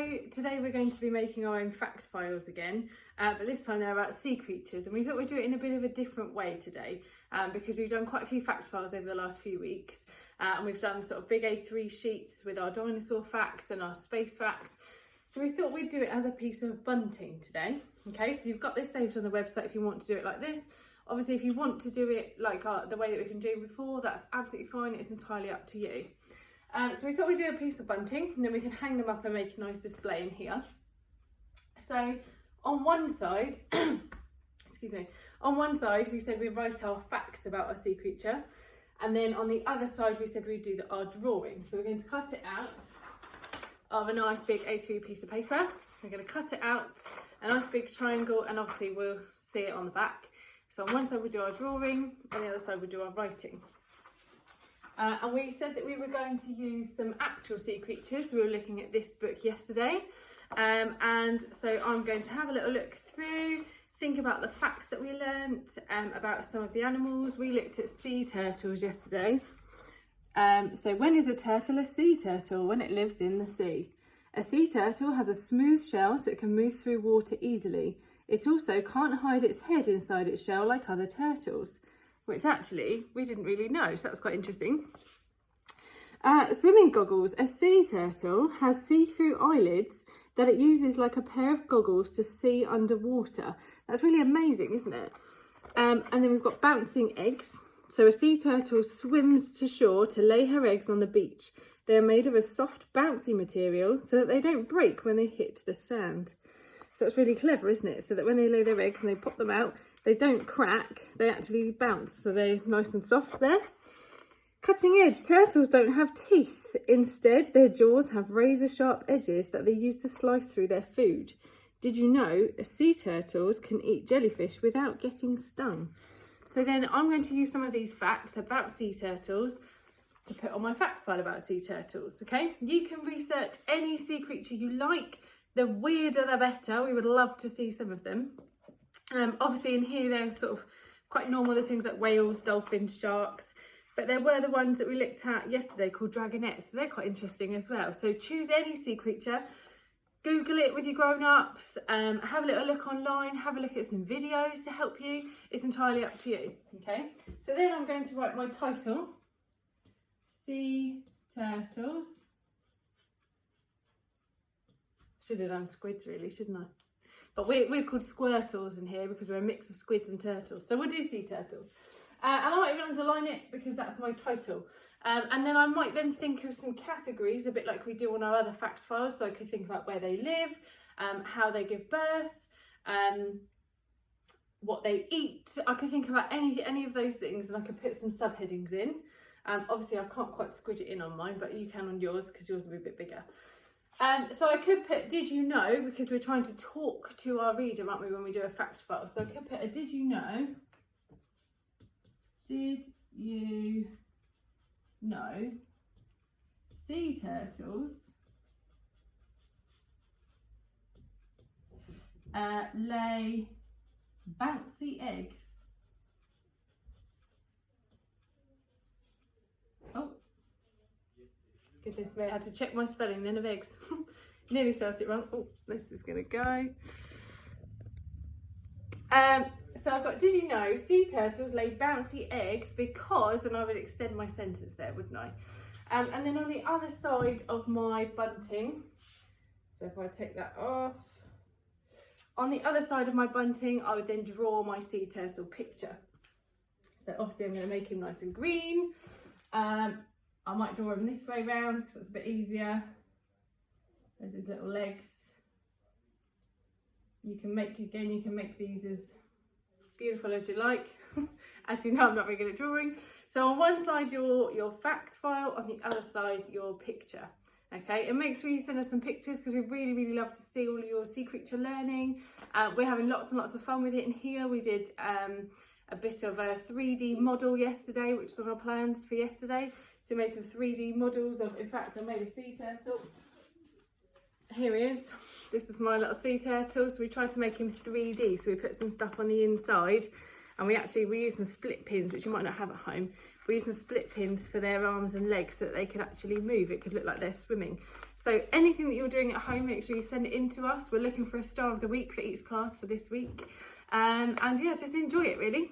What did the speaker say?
So today we're going to be making our own fact files again, but this time they're about sea creatures, and we thought we'd do it in a bit of a different way today because we've done quite a few fact files over the last few weeks, and we've done sort of big A3 sheets with our dinosaur facts and our space facts. So we thought we'd do it as a piece of bunting today. Okay, so you've got this saved on the website if you want to do it like this. Obviously, if you want to do it like the way that we've been doing before, that's absolutely fine. It's entirely up to you. So we thought we'd do a piece of bunting, and then we can hang them up and make a nice display in here. So on one side, excuse me, on one side we said we'd write our facts about our sea creature, and then on the other side we said we'd do our drawing. So we're going to cut it out of a nice big A3 piece of paper. We're going to cut it out, a nice big triangle, and obviously we'll see it on the back. So on one side we do our drawing, on the other side we do our writing. And we said that we were going to use some actual sea creatures. We were looking at this book yesterday. And so I'm going to have a little look through, think about the facts that we learnt about some of the animals. We looked at sea turtles yesterday. So when is a turtle a sea turtle? When it lives in the sea. A sea turtle has a smooth shell so it can move through water easily. It also can't hide its head inside its shell like other turtles, which actually we didn't really know, so that was quite interesting. Swimming goggles. A sea turtle has see-through eyelids that it uses like a pair of goggles to see underwater. That's really amazing, isn't it? And then we've got bouncing eggs. So a sea turtle swims to shore to lay her eggs on the beach. They are made of a soft bouncy material so that they don't break when they hit the sand. So that's really clever, isn't it? So that when they lay their eggs and they pop them out, they don't crack, they actually bounce, so they're nice and soft there. Cutting edge. Turtles don't have teeth. Instead, their jaws have razor sharp edges that they use to slice through their food. Did you know sea turtles can eat jellyfish without getting stung? So then I'm going to use some of these facts about sea turtles to put on my fact file about sea turtles, okay? You can research any sea creature you like. The weirder the better. We would love to see some of them. Obviously in here they're sort of quite normal. There's things like whales, dolphins, sharks, but there were the ones that we looked at yesterday called dragonettes, so they're quite interesting as well. So choose any sea creature, Google it with your grown-ups, have a little look online, have a look at some videos to help you. It's entirely up to you, okay? So then I'm going to write my title, Sea Turtles. Should have done squids really, shouldn't I? But we're called squirtles in here because we're a mix of squids and turtles. So we'll do sea turtles. And I might even underline it because that's my title. And then I might then think of some categories, a bit like we do on our other fact files. So I could think about where they live, how they give birth, what they eat. I could think about any of those things, and I could put some subheadings in. Obviously I can't quite squidge it in on mine, but you can on yours because yours will be a bit bigger. So I could put, did you know, because we're trying to talk to our reader, aren't we, when we do a fact file. So I could put a did you know, sea turtles lay bouncy eggs. Oh. Goodness me, I had to check my spelling then of eggs. Nearly spelled it wrong. Oh, this is going to go. So I've got, did you know sea turtles lay bouncy eggs because, and I would extend my sentence there, wouldn't I? And then on the other side of my bunting, so if I take that off, on the other side of my bunting, I would then draw my sea turtle picture. So obviously I'm going to make him nice and green. I might draw him this way round because it's a bit easier. There's his little legs. You can make these as beautiful as you like. As you know, I'm not very good at drawing. So on one side your fact file, on the other side your picture. Okay, and make sure you send us some pictures because we really, really love to see all of your sea creature learning. We're having lots and lots of fun with it in here. We did a bit of a 3D model yesterday, which was on our plans for yesterday. So we made some 3D models of, in fact, I made a sea turtle. Here he is. This is my little sea turtle. So we tried to make him 3D. So we put some stuff on the inside, and we used some split pins, which you might not have at home. we used some split pins for their arms and legs so that they could actually move. It could look like they're swimming. So anything that you're doing at home, make sure you send it in to us. We're looking for a star of the week for each class for this week. And yeah, just enjoy it really.